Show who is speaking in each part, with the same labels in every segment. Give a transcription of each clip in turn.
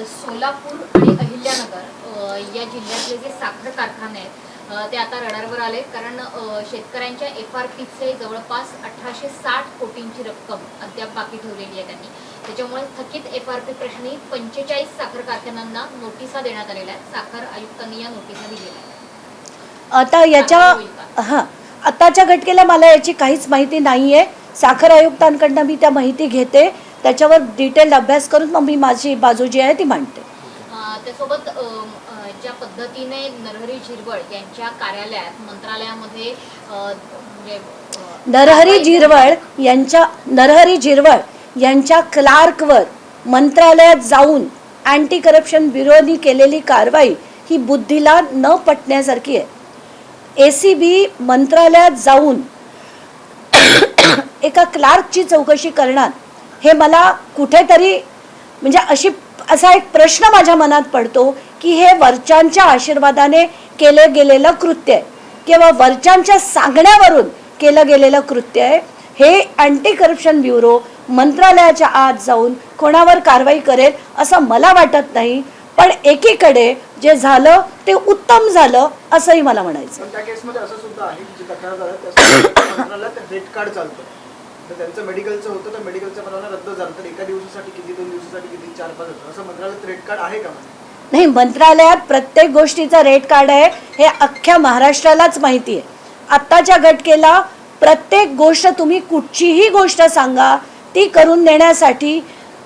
Speaker 1: सोलापूर आणि अहिल्यानगर या जिल्ह्यातले जे साखर कारखाने आहेत ते आता रडारवर आले, कारण शेतकऱ्यांच्या FRPचे जवळपास 1860 कोटींची रक्कम अद्याप बाकी ठेवलेली आहे त्यांनी. त्याच्यामुळे थकीत FRP प्रश्नी 45 साखर कारखान्यांना नोटिसा देण्यात आलेल्या आहेत. साखर आयुक्तांनी या नोटिसा दिलेल्या आहेत.
Speaker 2: आता याच्या आताच्या घटकेला मला याची काहीच माहिती नाहीये. साखर आयुक्तांकडनं मी त्या माहिती घेते, त्याच्यावर डिटेल अभ्यास करून मग मी माझी बाजू जी आहे ती मांडते.
Speaker 1: त्यासोबत ज्या पद्धतीने नरहरी झिरवळ यांच्या कार्यालयात मंत्रालयामध्ये
Speaker 2: नरहरी झिरवळ यांच्या क्लार्कवर मंत्रालयात जाऊन अँटी करप्शन ब्युरोनी केलेली कारवाई ही बुद्धीला न पटण्यासारखी आहे. ACB मंत्रालयात जाऊन एका क्लार्कची चौकशी करणार हे मला कुठेतरी म्हणजे असा एक प्रश्न माझ्या मनात पडतो की हे वरच्यांच्या आशीर्वादाने केलं गेलेलं कृत्य आहे किंवा वरच्यांच्या सांगण्यावरून केलं गेलेलं कृत्य आहे. हे अँटी करप्शन ब्युरो मंत्रालयाच्या आत जाऊन कोणावर कारवाई करेल असं मला वाटत नाही. पण एकीकडे जे झालं ते उत्तम झालं असंही मला म्हणायचं.
Speaker 3: त्या केसमध्ये असं सुद्धा आहे की जे तक्रारदार आहेत मंत्रालयात रेट कार्ड चालतं, तर त्यांचं मेडिकलचं होतं, तर मेडिकलचा परवाना रद्द झाला, तर एका दिवसासाठी किती, 2 दिवसासाठी किती, 4-5 होतं, असं मंत्रालयात रेट कार्ड आहे का?
Speaker 2: नाही, मंत्रालयात प्रत्येक गोष्टीचं रेट कार्ड आहे हे अख्ख्या महाराष्ट्रालाच माहिती आहे. आत्ताच्या घटकेला प्रत्येक गोष्ट तुम्ही कुठचीही गोष्ट सांगा ती करून देण्यासाठी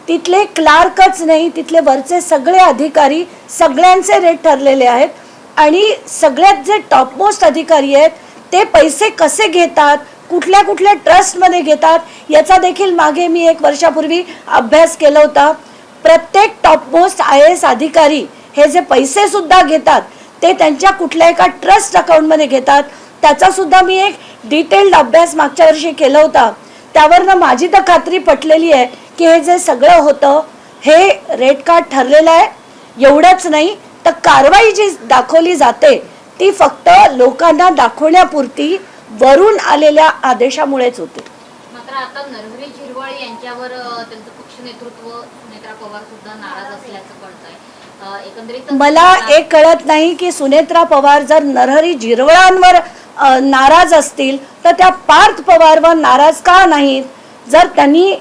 Speaker 2: तिथले क्लार्कच नाही, तिथले वरचे सगळे अधिकारी सगळ्यांचे रेट ठरलेले आहेत. आणि सगळ्यात जे टॉपमोस्ट अधिकारी आहेत ते पैसे कसे घेतात, कुठल्या कुठल्या ट्रस्टमध्ये घेतात याचा देखील मागे मी 1 वर्षापूर्वी अभ्यास केला होता. प्रत्येक टॉपमोस्ट IAS अधिकारी हे जे पैसे सुद्धा घेतात ते त्यांच्या कुठल्या एका ट्रस्ट अकाउंटमध्ये घेतात. त्याचा सुद्धा मी एक डिटेल्ड अभ्यास मागच्या वर्षी केला होता. त्यावरनं माझी तर खात्री पटलेली आहे की हे जे सगळं होतं हे रेट कार्ड ठरलेलं आहे. एवढंच नाही तर कारवाई जी दाखवली जाते ती फक्त लोकांना दाखवण्यापुरती वरून आलेल्या आदेशामुळेच होते.
Speaker 1: मात्र आता नरहरी झिरवळ यांच्यावर त्यांचं पक्ष नेतृत्व सुनेत्रा पवार सुद्धा नाराज असल्याचं कळतंय. एकंदरीत
Speaker 2: मला एक कळत नाही की सुनेत्रा पवार जर नरहरी झिरवळांवर नाराज असतील तर त्या पार्थ पवारवर नाराज का नाहीत? जर त्यांनी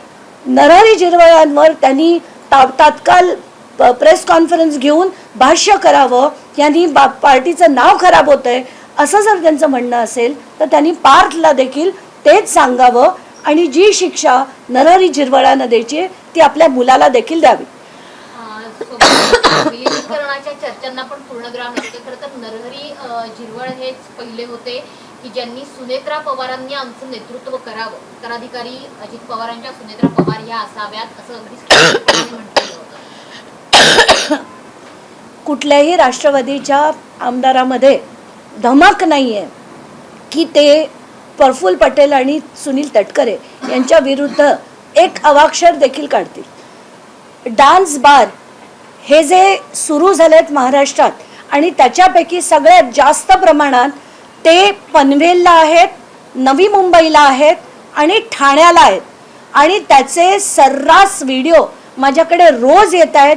Speaker 2: नरहरी झिरवळांवर त्यांनी तात्काळ प्रेस कॉन्फरन्स घेऊन भाष्य करावं, यांनी पार्टीचं नाव खराब होतंय असं जर त्यांचं म्हणणं असेल तर त्यांनी पार्थला देखील तेच सांगावं आणि जी शिक्षा नरहरी झिरवळांना द्यायची ती आपल्या मुलाला देखील द्यावी.
Speaker 1: विलीनीकरणाच्या चर्चांना पण पूर्णविराम लागते. खरं तर नरहरी झिरवळ हेच पहिले होते की ज्यांनी सुनेत्रा पवारांनी आमचं नेतृत्व करावं, उत्तराधिकारी अजित पवारांच्या सुनेत्रा पवार ह्या असाव्यात असं अगदी म्हटलेलं होतं.
Speaker 2: कुठल्याही राष्ट्रवादीच्या आमदारामध्ये धमक नाही आहे की ते प्रफुल्ल पटेल आणि सुनील तटकरे यांच्या विरुद्ध एक अवाक्षर देखील काढतील. डान्स बार हे जे सुरू झालेत महाराष्ट्रात आणि त्याच्यापैकी सगळ्यात जास्त प्रमाणात ते पनवेलला आहेत, नवी मुंबईला आहेत आणि ठाण्याला आहेत. आणि त्याचे सर्रास व्हिडिओ माझ्याकडे रोज येत आहेत.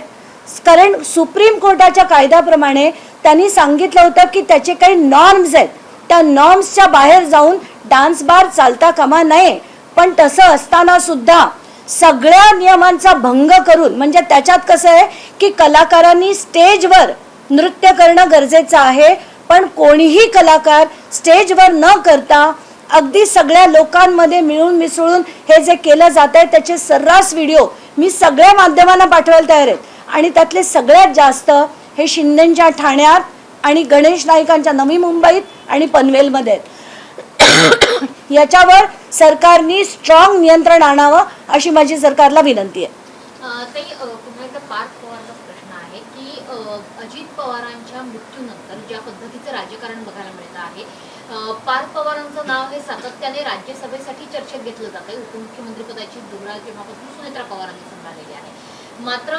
Speaker 2: कारण सुप्रीम कोर्टाच्या कायद्याप्रमाणे त्यांनी सांगितलं होतं की त्याचे काही नॉर्म्स आहेत, त्या नॉर्म्सच्या बाहेर जाऊन डान्स बार चालता कामा नये. पण तसं असताना सुद्धा सगळ्या नियमांचा भंग करून, म्हणजे त्याच्यात कसं आहे की कलाकारांनी स्टेजवर नृत्य करणं गरजेचं आहे, पण कोणीही कलाकार स्टेजवर न करता अगदी सगळ्या लोकांमध्ये मिळून मिसळून हे जे केलं जात आहे त्याचे सर्रास व्हिडिओ मी सगळ्या माध्यमांना पाठवायला तयार आहेत. आणि त्यातले सगळ्यात जास्त हे शिंदेंच्या ठाण्यात आणि गणेश नाईकांच्या नवी मुंबईत आणि पनवेलमध्ये आहेत. याच्यावर सरकारने स्ट्रॉंग नियंत्रण आणावं अशी माझी सरकारला विनंती आहे.
Speaker 1: पुन्हा एकदा पार्थ पवारचा प्रश्न आहे की अजित पवारांच्या मृत्यूनंतर ज्या पद्धतीचं राजकारण बघायला मिळतं आहे, पार्थ पवारांचं नाव हे सातत्याने राज्यसभेसाठी चर्चेत घेतलं जात आहे. उपमुख्यमंत्री पदाची धुरा जेव्हापासून सुनेत्रा पवारांनी सांभाळलेली आहे, मात्र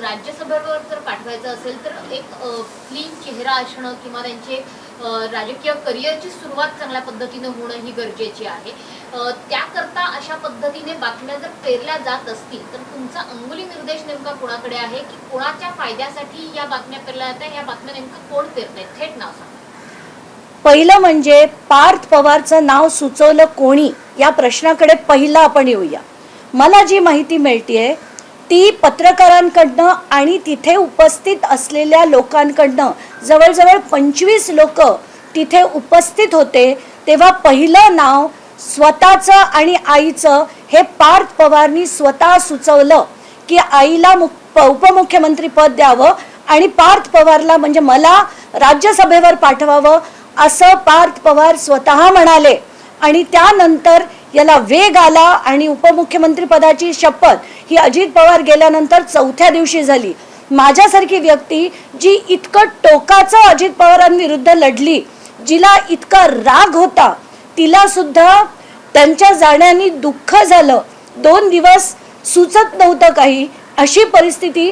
Speaker 1: राज्यसभेवर जर पाठवायचं असेल तर एक क्लीन चेहरा असणं किंवा त्यांचे राजकीय करिअरची सुरुवात चांगल्या पद्धतीने होणं ही गरजेची आहे. त्याकरता अशा पद्धतीने बातम्या जर पेरल्या जात असतील तर तुमचा अंगुली निर्देश नेमका कोणाकडे आहे की कोणाच्या फायद्यासाठी या बातम्या पेरल्या जातात, या बातम्या नेमकं कोण पेरतंय? थेट नाव सांगा.
Speaker 2: पहिलं म्हणजे पार्थ पवारचं नाव सुचवलं कोणी या प्रश्नाकडे पहिला आपण येऊया. मला जी माहिती मिळतेय ती पत्रकारांकडनं आणि तिथे उपस्थित असलेल्या लोकांकडनं, जवळजवळ 25 लोक तिथे उपस्थित होते, तेव्हा पहिलं नाव स्वतःचं आणि आईचं हे पार्थ पवारनी स्वतः सुचवलं की आईला उपमुख्यमंत्री पद द्यावं आणि पार्थ पवारला म्हणजे मला राज्यसभेवर पाठवावं असं पार्थ पवार स्वतः म्हणाले. आणि त्यानंतर याला वेग आला आणि उपमुख्यमंत्री पदाची शपथ ही अजित पवार गेल्यानंतर 4थ्या दिवशी झाली. माझ्यासारखी व्यक्ती जी इतकं टोकाचं अजित पवारांविरुद्ध लढली, जिला इतका राग होता, तिला सुद्धा त्यांच्या जाण्याने दुःख झालं. 2 दिवस सुचत नव्हतं काही, अशी परिस्थिती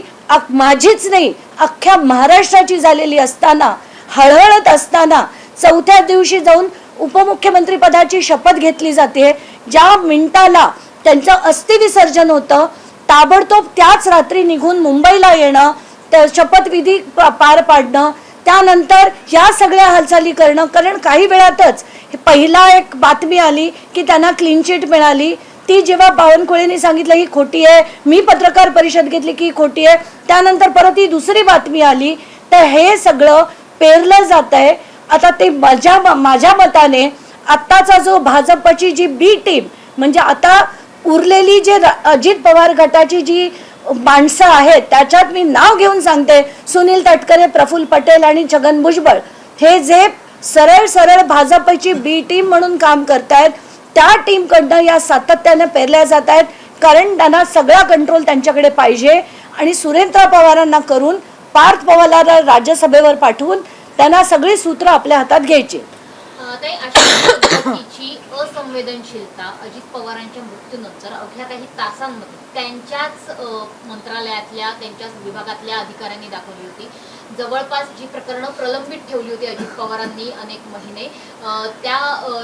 Speaker 2: माझीच नाही अख्ख्या महाराष्ट्राची झालेली असताना, हळहळत असताना 4थ्या दिवशी जाऊन उपमुख्यमंत्री पदाची शपथ घेतली जाते. ज्या मिनिटाला त्यांचं अस्थिविसर्जन होतं ताबडतोब त्याच रात्री निघून मुंबईला येणं, त्या शपथविधी पार पाडणं, त्यानंतर ह्या सगळ्या हालचाली करणं. कारण काही वेळातच पहिला एक बातमी आली की त्यांना क्लीन चिट मिळाली. ती जेव्हा बावनकुळेंनी सांगितलं ही खोटी आहे, मी पत्रकार परिषद घेतली की खोटी आहे, त्यानंतर परत ही दुसरी बातमी आली. तर हे सगळं पेरलं जात आहे. आता ते माझ्या मताने आत्ताचा जो भाजपची जी बी टीम म्हणजे आता उरलेली जे अजित पवार गटाची जी माणसं आहेत त्याच्यात मी नाव घेऊन सांगते, सुनील तटकरे, प्रफुल्ल पटेल आणि छगन भुजबळ हे जे सरळ भाजपची बी टीम म्हणून काम करतायत त्या टीमकडनं या सातत्याने पेरल्या जात आहेत. कारण त्यांना सगळा कंट्रोल त्यांच्याकडे पाहिजे आणि सुरेंद्र पवारांना करून पार्थ पवारला राज्यसभेवर पाठवून त्यांना सगळी सूत्र आपल्या हातात घ्यायची.
Speaker 1: ताई, अशा पद्धतीची असंवेदनशीलता अजित पवारांच्या मृत्यूनंतर अवघ्या काही तासांमध्ये त्यांच्याच मंत्रालयातल्या त्यांच्याच विभागातल्या अधिकाऱ्यांनी दाखवली होती. जवळपास जी प्रकरणं प्रलंबित ठेवली होती अजित पवारांनी अनेक महिने, त्या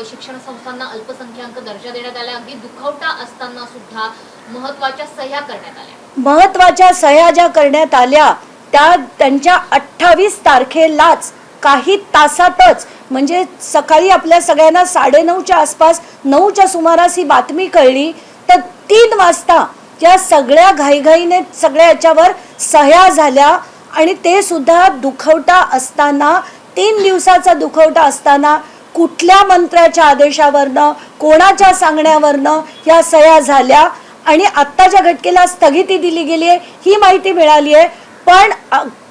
Speaker 1: शिक्षण संस्थांना अल्पसंख्याक दर्जा देण्यात आला. अगदी दुखवटा असताना सुद्धा महत्वाच्या सह्या करण्यात आल्या.
Speaker 2: महत्वाच्या सह्या ज्या करण्यात आल्या त्या त्यांच्या 28 तारखेलाच काही तासातच म्हणजे सकाळी आपल्या सगळ्यांना 9:30च्या आसपास 9च्या सुमारास ही बातमी कळली. तर 3 वाजता या सगळ्या घाईघाईने सगळ्या याच्यावर सह्या झाल्या आणि ते सुद्धा दुखवटा असताना, 3 दिवसाचा दुखवटा असताना कुठल्या मंत्र्याच्या आदेशावरनं कोणाच्या सांगण्यावरनं या सह्या झाल्या आणि आत्ताच्या घटनेला स्थगिती दिली गेली आहे ही माहिती मिळाली आहे. पण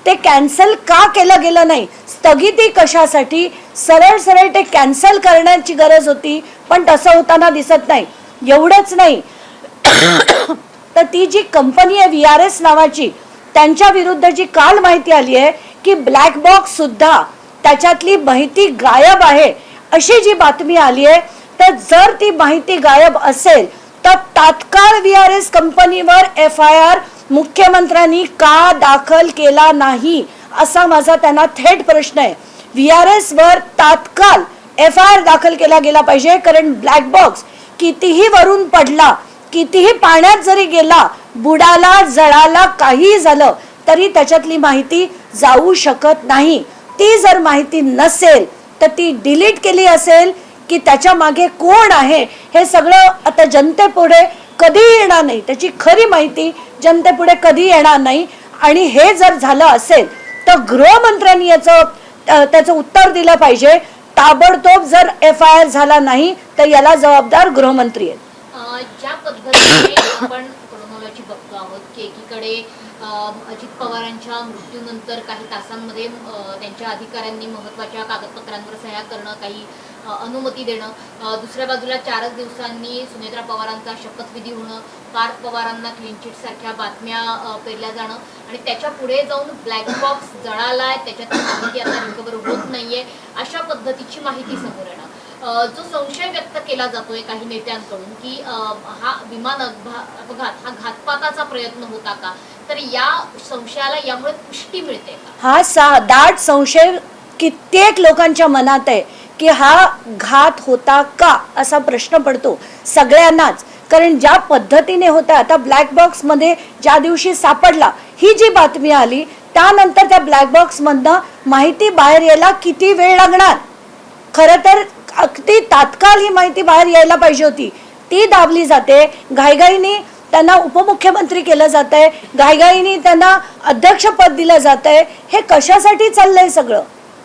Speaker 2: ते कॅन्सल का केलं गेलं नाही, स्थगिती कशासाठी, सरळ ते कॅन्सल करण्याची गरज होती पण तसं होताना दिसत नाही. एवढंच नाही तर ती जी कंपनी आहे VRS नावाची, त्यांच्या विरुद्ध जी काल माहिती आली आहे की ब्लॅक बॉक्स सुद्धा त्याच्यातली माहिती गायब आहे अशी जी बातमी आली आहे. तर जर ती माहिती गायब असेल तर तात्काळ VRS कंपनीवर FIR मुख्यमंत्र्यांनी का दाखल केला नाही असा माझा त्यांना थेट प्रश्न आहे. VRS वर तात्काळ FIR दाखल केला गेला पाहिजे. कारण ब्लॅक बॉक्स कितीही वरून पडला, कितीही पाण्यात जरी गेला, बुडाला, जळाला, काही झालं तरी त्याच्यातली माहिती जाऊ शकत नाही. ती जर माहिती नसेल तर ती डिलीट केली असेल की त्याच्या मागे कोण आहे हे सगळं आता जनतेपुढे कधी येणार नाही. त्याची खरी माहिती जनतेपुढे कधी येणार नाही. आणि हे जर झालं असेल तर गृहमंत्र्यांनी त्याचं उत्तर दिलं पाहिजे. ताबडतोब जर FIR झाला नाही तर याला जबाबदार गृहमंत्री आहेत.
Speaker 1: ज्या पद्धतीने आपण क्रोनॉलॉजी बघतो आहोत की एकीकडे अजित पवारांच्या मृत्यूनंतर काही तासांमध्ये त्यांच्या अधिकाऱ्यांनी महत्त्वाच्या कागदपत्रांवर सह्या करणं, काही अनुमती देणं, दुसऱ्या बाजूला 4च दिवसांनी सुनेत्रा पवारांचा शपथविधी होणं, पार्थ पवारांना क्लीन चिट सारख्या बातम्या पेरल्या जाणं आणि त्याच्या पुढे जाऊन ब्लॅक बॉक्स जळालाय, त्याच्यात माहिती आता रिकव्हर होत नाहीये, अशा पद्धतीची माहिती समोर येणं. जो संशय व्यक्त केला जातोय काही नेत्यांकडून की हा विमान अपघात हा घातपाताचा प्रयत्न होता का, तर या संशयाला यामुळे पुष्टी मिळते का?
Speaker 2: हा दाट संशय कित्येक लोकांच्या मनात आहे की हा घात होता का असा प्रश्न पडतो सगळ्यांनाच. कारण ज्या पद्धतीने होता, आता ब्लॅक बॉक्समध्ये ज्या दिवशी सापडला ही जी बातमी आली त्यानंतर त्या ब्लॅक बॉक्समधनं माहिती बाहेर यायला किती वेळ लागणार. खरं तर अगदी तात्काळ ही माहिती बाहेर यायला पाहिजे होती, ती दाबली जाते. घाईघाईने त्यांना उपमुख्यमंत्री केलं जात आहे, घाईघाईने त्यांना अध्यक्षपद दिलं जात आहे. हे कशासाठी चाललंय सगळं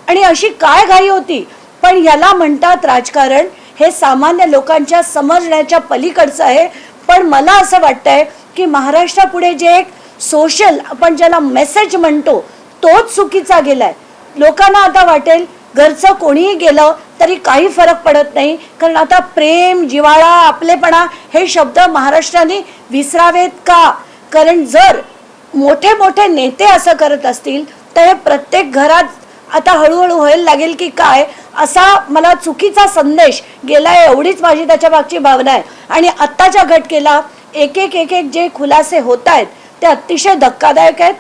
Speaker 2: आणि अशी काय घाई होती? पण याला म्हणतात राजकारण. हे सामान्य लोकांच्या समजण्याच्या पलीकडचं आहे. पण मला असं वाटतंय की महाराष्ट्रापुढे जे एक सोशल आपण ज्याला मेसेज म्हणतो तोच चुकीचा गेलाय. लोकांना आता वाटेल घरचं कोणीही गेलं तरी काही फरक पडत नाही, कारण आता प्रेम, जिव्हाळा, आपलेपणा हे शब्द महाराष्ट्राने विसरावेत का? कारण जर मोठे मोठे नेते असं करत असतील तर हे प्रत्येक घरात आता हळूहळू व्हायला लागेल की काय, असा मला चुकीचा संदेश गेलाय. एवढीच माझी त्याच्या मागची भावना आहे. आणि आत्ताच्या घटनेला एक एक जे खुलासे होत आहेत ते अतिशय धक्कादायक आहेत.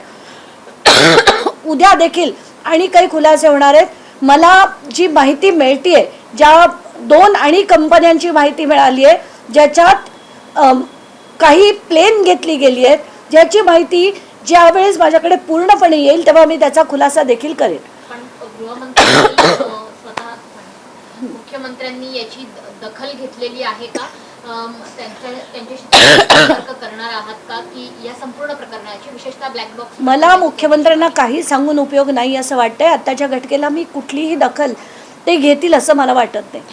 Speaker 2: उद्या देखील आणि काही खुलासे होणार आहेत. मला जी माहिती मिळतीये, ज्या 2 आणि कंपन्यांची माहिती मिळाली आहे ज्याच्यात काही प्लेन घेतली गेली आहेत, ज्याची माहिती ज्यावेळेस माझ्याकडे पूर्णपणे येईल तेव्हा मी त्याचा खुलासा देखील करेन.
Speaker 1: पण गृहमंत्र्यांनी स्वतः मुख्यमंत्र्यांनी याची दखल घेतलेली आहे का? त्यांच्याशी संपर्क करणार आहात का की या संपूर्ण प्रकरणाची, विशेषतः ब्लॅक बॉक्स?
Speaker 2: मला मुख्यमंत्र्यांना काही सांगून उपयोग नाही असं वाटतंय. आत्ताच्या घटनेला मी कुठलीही दखल ते घेतील असं मला वाटत नाही.